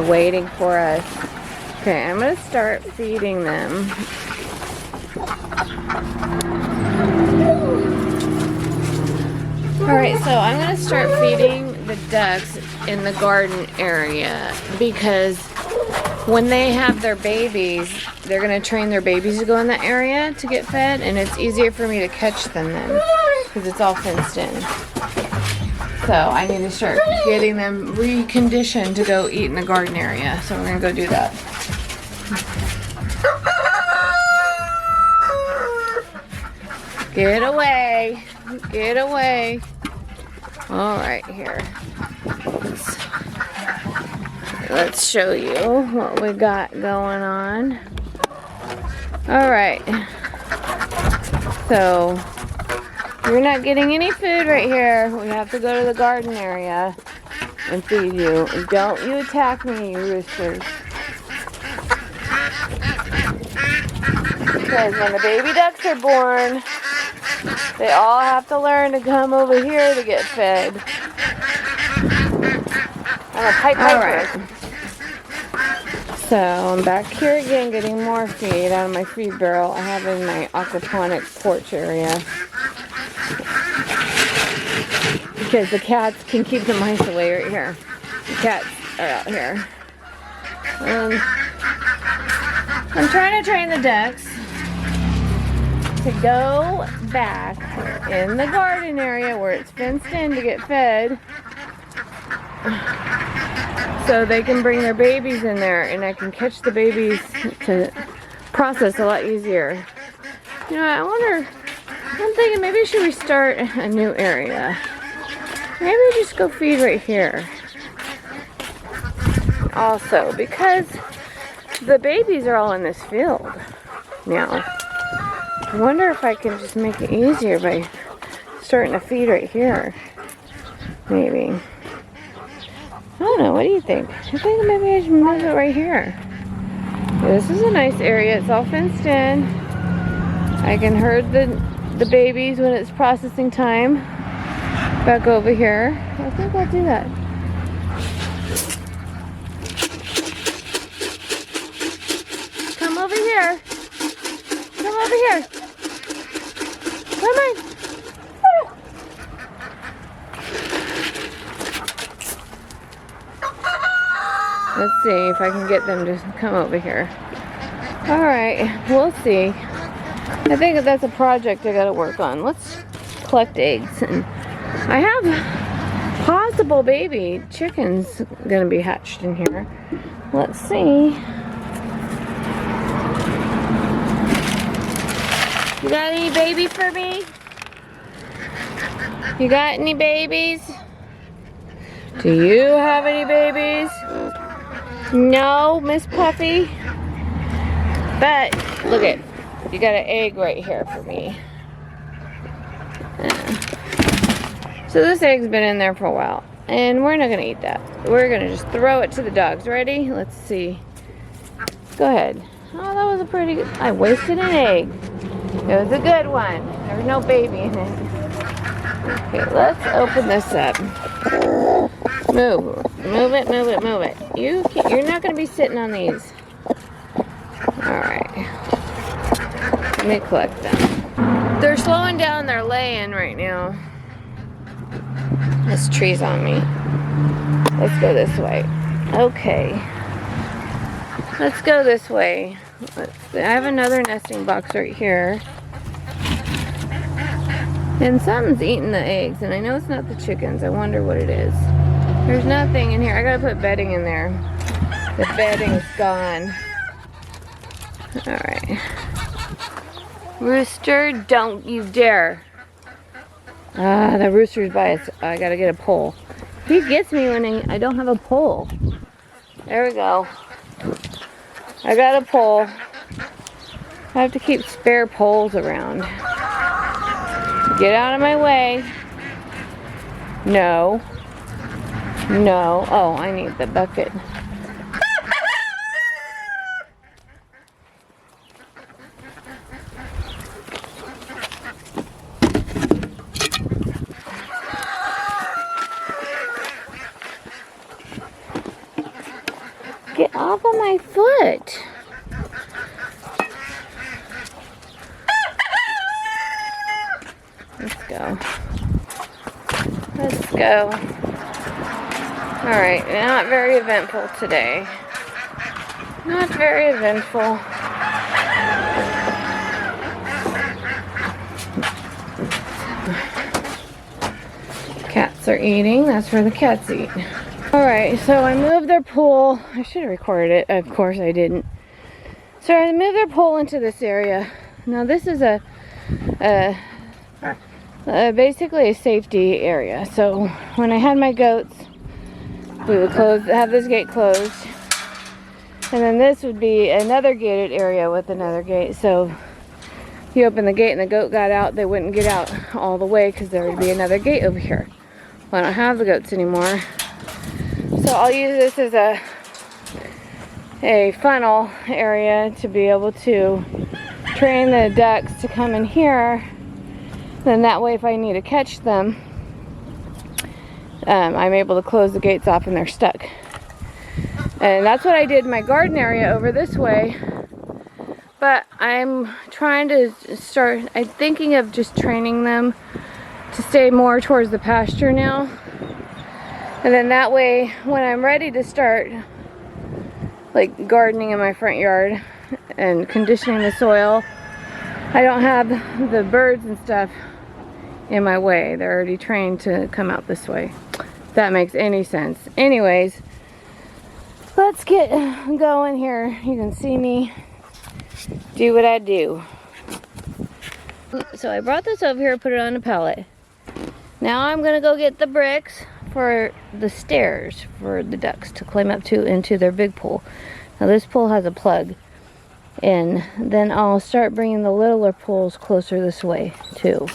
they're waiting for us. Okay, I'm gonna start feeding them. Alright, so I'm gonna start feeding the ducks in the garden area because when they have their babies, they're gonna train their babies to go in that area to get fed, and it's easier for me to catch them then because it's all fenced in. So I need to start getting them reconditioned to go eat in the garden area. So we're gonna go do that. Get away. Get away. All right, here. Let's show you what we got going on. All right. So you're not getting any food right here. We have to go to the garden area and feed you. Don't you attack me, you roosters. Because when the baby ducks are born, they all have to learn to come over here to get fed. I'm a pipe piper. All right. So I'm back here again getting more feed out of my feed barrel I have in my aquaponic porch area. Because the cats can keep the mice away right here. The cats are out here. I'm trying to train the ducks to go back in the garden area where it's fenced in to get fed so they can bring their babies in there and I can catch the babies to process a lot easier. You know, I wonder, I'm thinking maybe I should restart a new area. Maybe just go feed right here. Also, because the babies are all in this field now. I wonder if I can just make it easier by starting to feed right here. Maybe. I don't know, what do you think? I think maybe I should move it right here. This is a nice area, it's all fenced in. I can herd the babies when it's processing time. Back over here. I think I'll do that. Come over here. Come over here. Come on. Let's see if I can get them to come over here. Alright, we'll see. I think that's a project I gotta work on. Let's collect eggs. And I have possible baby chickens gonna be hatched in here. Let's see. You got any baby for me? You got any babies? Do you have any babies? No, Miss Puffy? But, look at, you got an egg right here for me. So this egg's been in there for a while. And we're not gonna eat that. We're gonna just throw it to the dogs. Ready? Let's see. Go ahead. Oh, that was a pretty good, I wasted an egg. It was a good one. There was no baby in it. Okay, let's open this up. Move it, move it, move it. You're not going to be sitting on these. Alright. Let me collect them. They're slowing down their laying right now. This tree's on me. Let's go this way. Okay. Let's go this way. I have another nesting box right here. And something's eating the eggs, and I know it's not the chickens. I wonder what it is. There's nothing in here. I gotta put bedding in there. The bedding's gone. Alright. Rooster, don't you dare. Ah, the rooster's by us. I gotta get a pole. He gets me when I don't have a pole. There we go. I got a pole. I have to keep spare poles around. Get out of my way. No. No. Oh, I need the bucket. off of my foot. Let's go. Let's go. Alright, not very eventful today. Not very eventful. Cats are eating. That's where the cats eat. Alright, so I moved their pool. I should have recorded it. Of course I didn't. So I moved their pool into this area. Now this is basically a safety area. So when I had my goats, we would have this gate closed. And then this would be another gated area with another gate. So if you open the gate and the goat got out, they wouldn't get out all the way because there would be another gate over here. Well, I don't have the goats anymore. So I'll use this as a funnel area to be able to train the ducks to come in here. Then that way if I need to catch them, I'm able to close the gates off and they're stuck. And that's what I did in my garden area over this way. But I'm trying to I'm thinking of just training them to stay more towards the pasture now. And then that way, when I'm ready to start like gardening in my front yard and conditioning the soil, I don't have the birds and stuff in my way. They're already trained to come out this way. If that makes any sense. Anyways, let's get going here. You can see me do what I do. So I brought this over here, put it on a pallet. Now I'm gonna go get the bricks for the stairs for the ducks to climb up to into their big pool. Now this pool has a plug, and then I'll start bringing the littler pools closer this way too.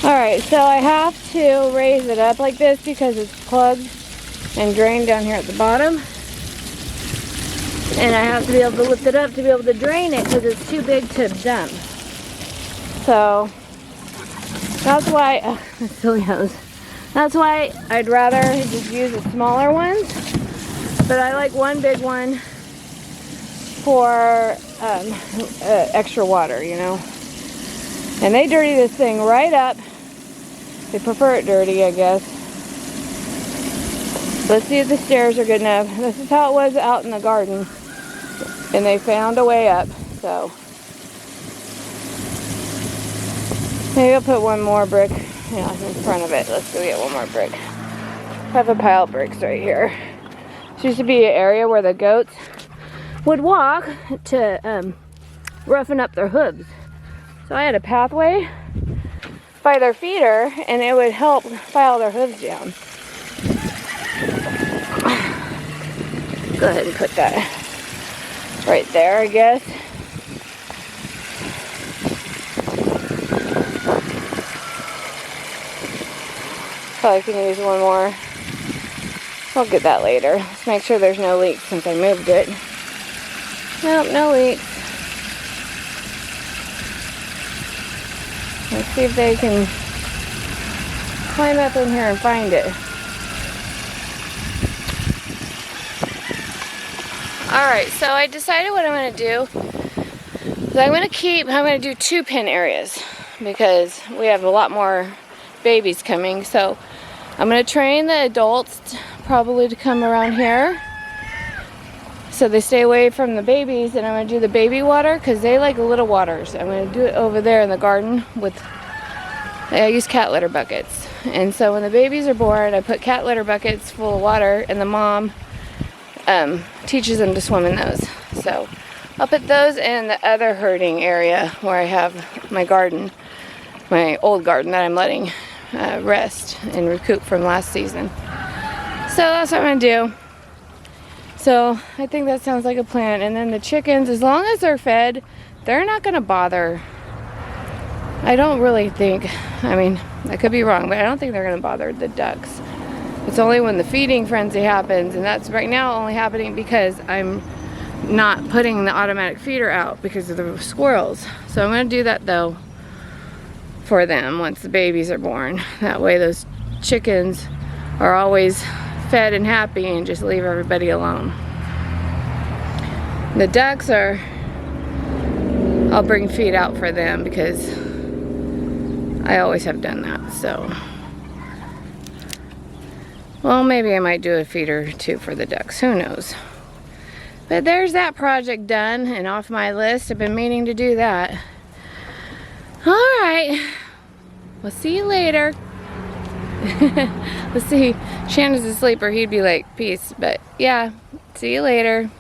Alright, so I have to raise it up like this because it's plugged and drained down here at the bottom. And I have to be able to lift it up to be able to drain it because it's too big to dump. So that's why, silly hose. That's why I'd rather just use the smaller ones. But I like one big one for extra water, you know. And they dirty this thing right up. They prefer it dirty, I guess. Let's see if the stairs are good enough. This is how it was out in the garden. And they found a way up, so. Maybe I'll put one more brick, yeah, in front of it. Let's go get one more brick. I have a pile of bricks right here. This used to be an area where the goats would walk to roughen up their hooves. So I had a pathway by their feeder, and it would help file their hooves down. Go ahead and put that right there, I guess. Probably can use one more. I'll get that later. Let's make sure there's no leaks since I moved it. Nope, no leaks. Let's see if they can climb up in here and find it. Alright, so I decided what I'm going to do is I'm going to do 2-pen areas because we have a lot more babies coming. So I'm going to train the adults probably to come around here so they stay away from the babies, and I'm going to do the baby water because they like little waters. I'm going to do it over there in the garden with, I use cat litter buckets. And so when the babies are born, I put cat litter buckets full of water, and the mom teaches them to swim in those. So I'll put those in the other herding area where I have my garden, my old garden that I'm letting rest and recoup from last season. So that's what I'm going to do. So I think that sounds like a plan. And then the chickens, as long as they're fed, they're not going to bother. I don't really think, I mean, I could be wrong, but I don't think they're going to bother the ducks. It's only when the feeding frenzy happens, and that's right now only happening because I'm not putting the automatic feeder out because of the squirrels. So I'm going to do that though for them once the babies are born. That way those chickens are always fed and happy and just leave everybody alone. The ducks are, I'll bring feed out for them because I always have done that. So, well, maybe I might do a feeder too for the ducks, who knows. But there's that project done and off my list. I've been meaning to do that. All right, we'll see you later. Let's see, Shannon's asleep or he'd be like, peace. But yeah, see you later.